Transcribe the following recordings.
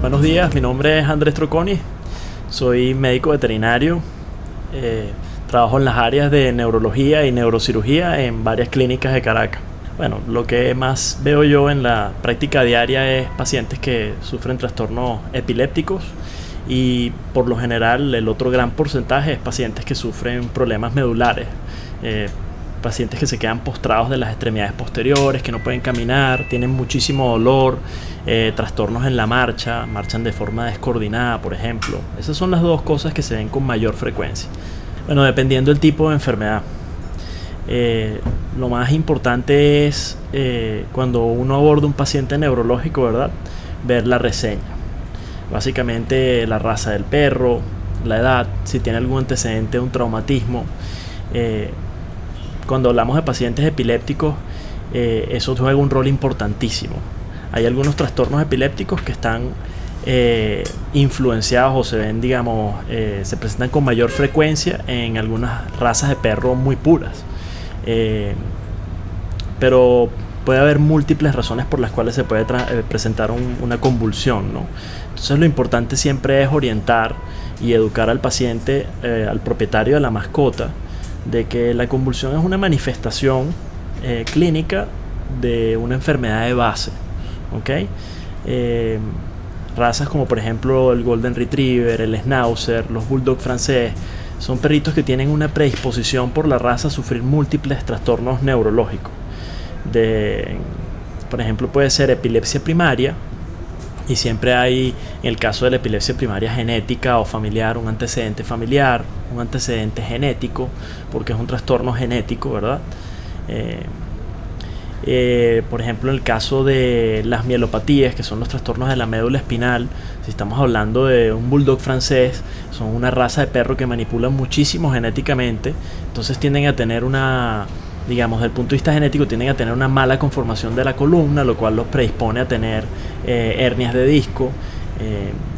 Buenos días, mi nombre es Andrés Troconi, soy médico veterinario, trabajo en las áreas de neurología y neurocirugía en varias clínicas de Caracas. Bueno, lo que más veo yo en la práctica diaria es pacientes que sufren trastornos epilépticos y por lo general el otro gran porcentaje es pacientes que sufren problemas medulares, pacientes que se quedan postrados de las extremidades posteriores, que no pueden caminar, tienen muchísimo dolor, trastornos en la marcha, marchan de forma descoordinada, por ejemplo. Esas son las dos cosas que se ven con mayor frecuencia. Bueno, dependiendo del tipo de enfermedad. Lo más importante es cuando uno aborda un paciente neurológico, ¿verdad? Ver la reseña. Básicamente la raza del perro, la edad, si tiene algún antecedente de un traumatismo. Cuando hablamos de pacientes epilépticos, eso juega un rol importantísimo. Hay algunos trastornos epilépticos que están influenciados o se ven, digamos, se presentan con mayor frecuencia en algunas razas de perro muy puras. Pero puede haber múltiples razones por las cuales se puede presentar una convulsión, ¿no? Entonces lo importante siempre es orientar y educar al paciente, al propietario de la mascota, de que la convulsión es una manifestación clínica de una enfermedad de base, ¿okay? Razas como por ejemplo el Golden Retriever, el Schnauzer, los Bulldog francés, son perritos que tienen una predisposición por la raza a sufrir múltiples trastornos neurológicos. Por ejemplo, puede ser epilepsia primaria, y siempre hay, en el caso de la epilepsia primaria genética o familiar, un antecedente familiar, un antecedente genético, porque es un trastorno genético, ¿verdad? Por ejemplo, en el caso de las mielopatías, que son los trastornos de la médula espinal, si estamos hablando de un bulldog francés, son una raza de perro que manipulan muchísimo genéticamente, entonces tienden a tener digamos, desde el punto de vista genético, tienden a tener una mala conformación de la columna, lo cual los predispone a tener hernias de disco,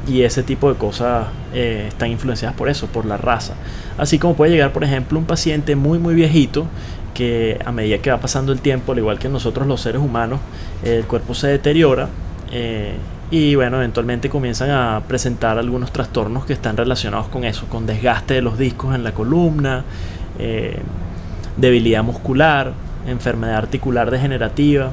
y ese tipo de cosas están influenciadas por eso, por la raza. Así como puede llegar, por ejemplo, un paciente muy muy viejito que a medida que va pasando el tiempo, al igual que nosotros los seres humanos, el cuerpo se deteriora, y bueno, eventualmente comienzan a presentar algunos trastornos que están relacionados con eso, con desgaste de los discos en la columna, debilidad muscular, enfermedad articular degenerativa.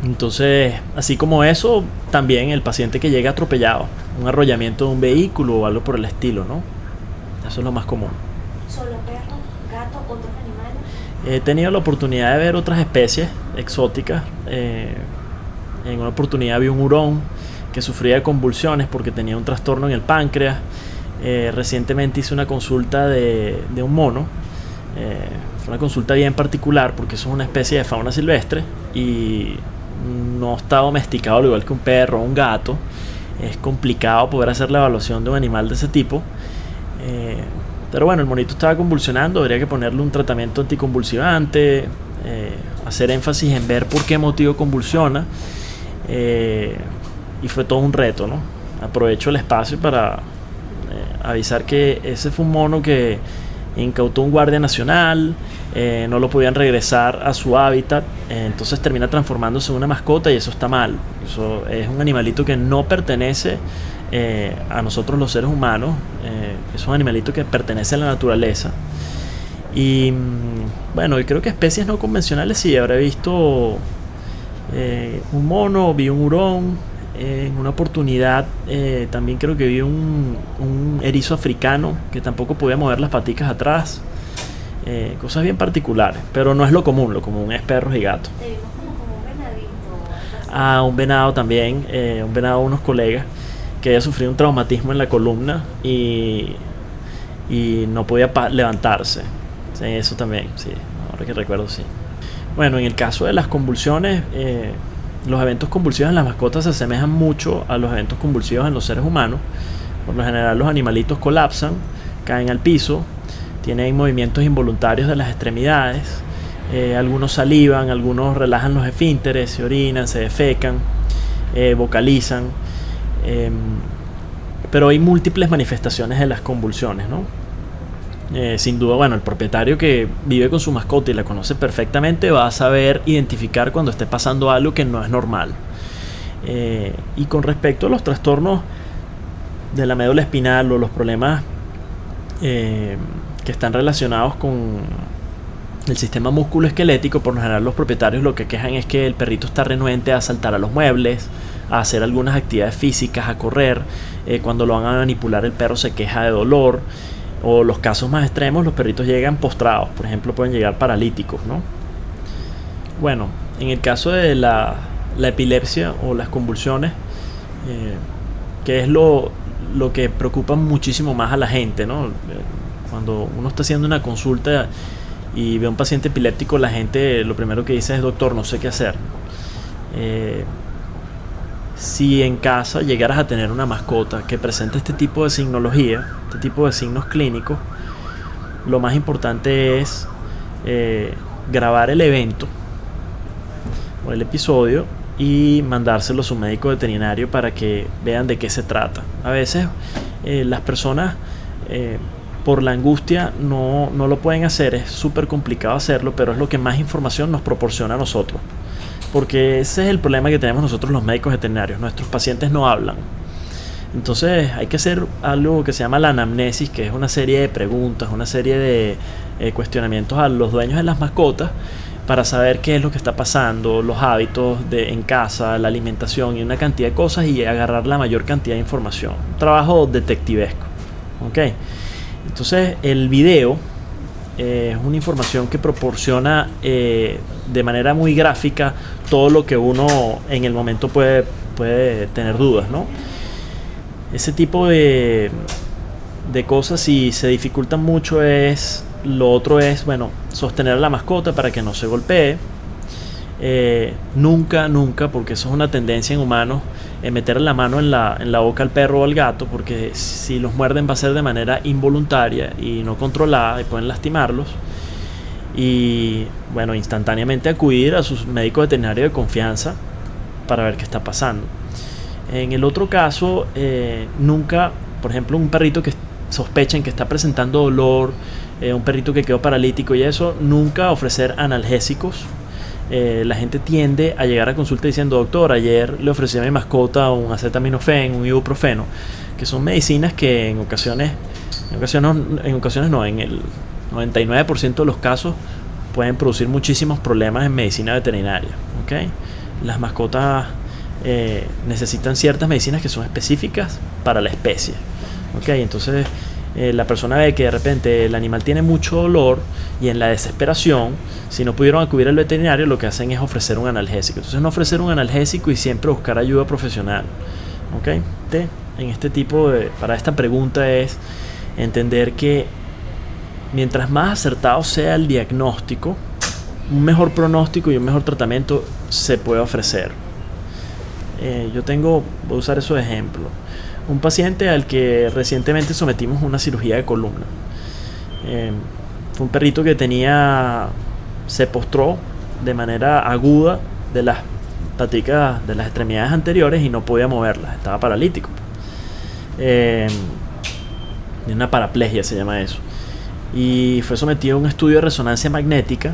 Entonces, así como eso, también el paciente que llega atropellado, un arrollamiento de un vehículo o algo por el estilo, ¿no? Eso es lo más común. ¿Solo perros, gatos, otros animales? He tenido la oportunidad de ver otras especies exóticas. En una oportunidad vi un hurón que sufría de convulsiones porque tenía un trastorno en el páncreas. Recientemente hice una consulta de un mono. Fue una consulta bien particular porque eso es una especie de fauna silvestre y no está domesticado al igual que un perro o un gato. Es complicado poder hacer la evaluación de un animal de ese tipo. Pero bueno, el monito estaba convulsionando, habría que ponerle un tratamiento anticonvulsivante, hacer énfasis en ver por qué motivo convulsiona, y fue todo un reto, ¿no? Aprovecho el espacio para avisar que ese fue un mono que incautó un guardia nacional, no lo podían regresar a su hábitat, entonces termina transformándose en una mascota y eso está mal. Eso es un animalito que no pertenece a nosotros los seres humanos, es un animalito que pertenece a la naturaleza. Y bueno, yo creo que especies no convencionales sí, habré visto un mono, vi un hurón. En una oportunidad también creo que vi un erizo africano que tampoco podía mover las paticas atrás. Cosas bien particulares, pero no es lo común es perros y gatos. Te vimos como un venadito. Un venado también, un venado de unos colegas que había sufrido un traumatismo en la columna y no podía levantarse. Sí, eso también, sí, ahora que recuerdo, sí. Bueno, en el caso de las convulsiones, los eventos convulsivos en las mascotas se asemejan mucho a los eventos convulsivos en los seres humanos. Por lo general los animalitos colapsan, caen al piso, tienen movimientos involuntarios de las extremidades, algunos salivan, algunos relajan los esfínteres, se orinan, se defecan, vocalizan, pero hay múltiples manifestaciones de las convulsiones, ¿no? Sin duda, bueno, el propietario que vive con su mascota y la conoce perfectamente va a saber identificar cuando esté pasando algo que no es normal. Y con respecto a los trastornos de la médula espinal o los problemas que están relacionados con el sistema musculoesquelético, por lo general los propietarios lo que quejan es que el perrito está renuente a saltar a los muebles, a hacer algunas actividades físicas, a correr. Cuando lo van a manipular el perro se queja de dolor, o los casos más extremos, los perritos llegan postrados, por ejemplo pueden llegar paralíticos, ¿no? Bueno, en el caso de la epilepsia o las convulsiones, que es lo que preocupa muchísimo más a la gente, ¿no? Cuando uno está haciendo una consulta y ve a un paciente epiléptico, la gente lo primero que dice es: doctor, no sé qué hacer. Si en casa llegaras a tener una mascota que presente este tipo de signología, este tipo de signos clínicos, lo más importante es grabar el evento o el episodio y mandárselo a su médico veterinario para que vean de qué se trata. A veces las personas por la angustia no lo pueden hacer, es súper complicado hacerlo, pero es lo que más información nos proporciona a nosotros, porque ese es el problema que tenemos nosotros los médicos veterinarios: nuestros pacientes no hablan. Entonces hay que hacer algo que se llama la anamnesis, que es una serie de preguntas, una serie de cuestionamientos a los dueños de las mascotas para saber qué es lo que está pasando, los hábitos en casa, la alimentación y una cantidad de cosas, y agarrar la mayor cantidad de información. Un trabajo detectivesco. ¿Okay? Entonces el video es una información que proporciona de manera muy gráfica todo lo que uno en el momento puede tener dudas, ¿no? Ese tipo de cosas, si se dificultan mucho, lo otro es, bueno, sostener a la mascota para que no se golpee. Nunca, porque eso es una tendencia en humanos, meter la mano en la boca al perro o al gato, porque si los muerden va a ser de manera involuntaria y no controlada y pueden lastimarlos. Y bueno, instantáneamente acudir a su médico veterinario de confianza para ver qué está pasando. En el otro caso, nunca, por ejemplo, un perrito que sospechen que está presentando dolor, un perrito que quedó paralítico y eso, nunca ofrecer analgésicos. La gente tiende a llegar a consulta diciendo: doctor, ayer le ofrecí a mi mascota un acetaminofén, un ibuprofeno, que son medicinas que en ocasiones no, en el 99% de los casos pueden producir muchísimos problemas en medicina veterinaria. ¿Okay? Las mascotas necesitan ciertas medicinas que son específicas para la especie. ¿Okay? Entonces la persona ve que de repente el animal tiene mucho dolor y en la desesperación, si no pudieron acudir al veterinario, lo que hacen es ofrecer un analgésico. Entonces no ofrecer un analgésico y siempre buscar ayuda profesional. ¿Okay? En este tipo para esta pregunta es entender que mientras más acertado sea el diagnóstico, un mejor pronóstico y un mejor tratamiento se puede ofrecer. Voy a usar eso de ejemplo. Un paciente al que recientemente sometimos una cirugía de columna. Fue un perrito que se postró de manera aguda de las paticas, de las extremidades anteriores, y no podía moverlas, estaba paralítico. Una paraplegia se llama eso. Y fue sometido a un estudio de resonancia magnética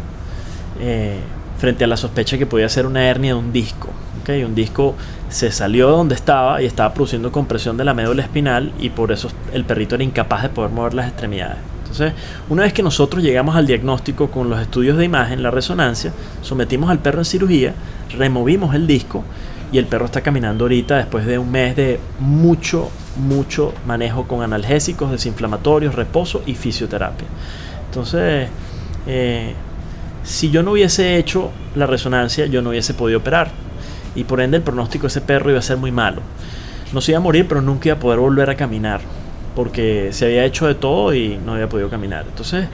frente a la sospecha que podía ser una hernia de un disco. ¿Okay? Un disco se salió de donde estaba y estaba produciendo compresión de la médula espinal, y por eso el perrito era incapaz de poder mover las extremidades. Entonces, una vez que nosotros llegamos al diagnóstico con los estudios de imagen, la resonancia, sometimos al perro en cirugía, removimos el disco y el perro está caminando ahorita después de un mes de mucho manejo con analgésicos, desinflamatorios, reposo y fisioterapia. Entonces, si yo no hubiese hecho la resonancia, yo no hubiese podido operar, y por ende el pronóstico de ese perro iba a ser muy malo. No se iba a morir, pero nunca iba a poder volver a caminar, porque se había hecho de todo y no había podido caminar. Entonces,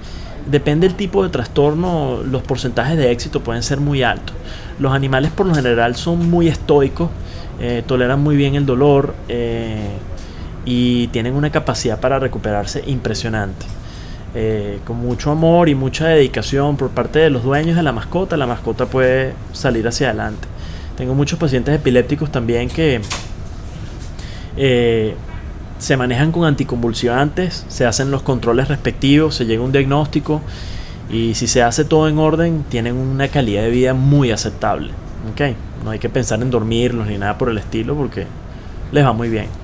depende del tipo de trastorno, los porcentajes de éxito pueden ser muy altos. Los animales por lo general son muy estoicos, toleran muy bien el dolor y tienen una capacidad para recuperarse impresionante. Con mucho amor y mucha dedicación por parte de los dueños de la mascota puede salir hacia adelante. Tengo muchos pacientes epilépticos también que se manejan con anticonvulsivantes, se hacen los controles respectivos, se llega a un diagnóstico, y si se hace todo en orden, tienen una calidad de vida muy aceptable. ¿ok? No hay que pensar en dormirlos ni nada por el estilo porque les va muy bien.